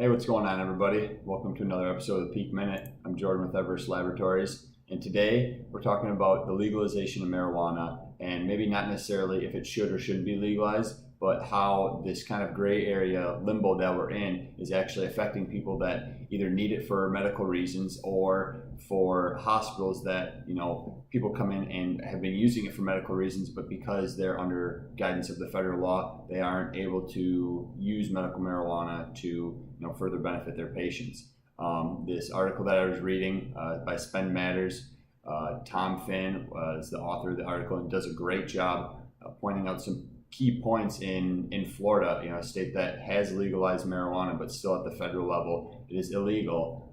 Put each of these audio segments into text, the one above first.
Hey, what's going on, everybody? Welcome to another episode of the Peak Minute. I'm Jordan with Everest Laboratories, and today we're talking about the legalization of marijuana, and maybe not necessarily if it should or shouldn't be legalized, but how this kind of gray area limbo that we're in is actually affecting people that either need it for medical reasons or for hospitals that, people come in and have been using it for medical reasons, but because they're under guidance of the federal law, they aren't able to use medical marijuana to, further benefit their patients. This article that I was reading by Spend Matters, Tom Finn was the author of the article and does a great job pointing out some key points in Florida, a state that has legalized marijuana, but still at the federal level, it is illegal.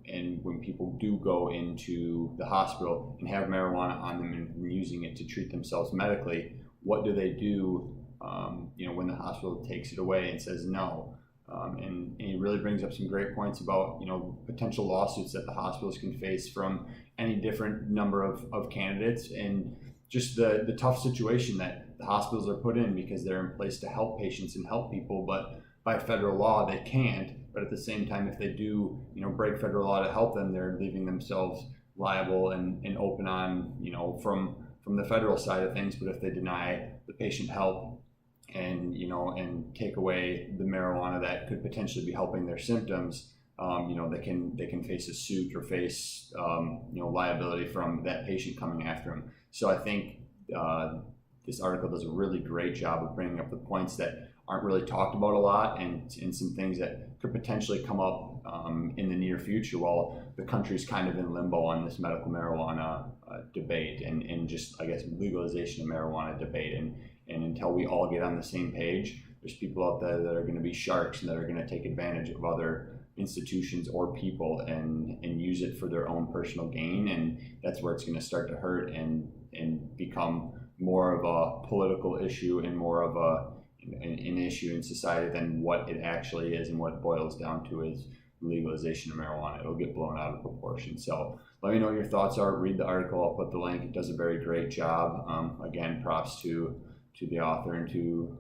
And when people do go into the hospital and have marijuana on them and using it to treat themselves medically, what do they do, when the hospital takes it away and says no? And he really brings up some great points about, potential lawsuits that the hospitals can face from any different number of candidates, and just the tough situation that the hospitals are put in because they're in place to help patients and help people, but by federal law they can't. But at the same time, if they do, break federal law to help them, they're leaving themselves liable and open on, from the federal side of things. But if they deny the patient help and take away the marijuana that could potentially be helping their symptoms, they can face a suit or face liability from that patient coming after them. So I think this article does a really great job of bringing up the points that aren't really talked about a lot, and some things that could potentially come up in the near future while the country's kind of in limbo on this medical marijuana debate and just, I guess, legalization of marijuana debate. And until we all get on the same page, there's people out there that are going to be sharks and that are going to take advantage of other institutions or people and use it for their own personal gain. And that's where it's going to start to hurt and become more of a political issue and more of an issue in society than what it actually is. And what it boils down to is legalization of marijuana. It'll get blown out of proportion. So let me know what your thoughts are. Read the article. I'll put the link. It does a very great job. Again, props to the author and to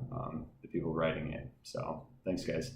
the people writing it. So thanks, guys.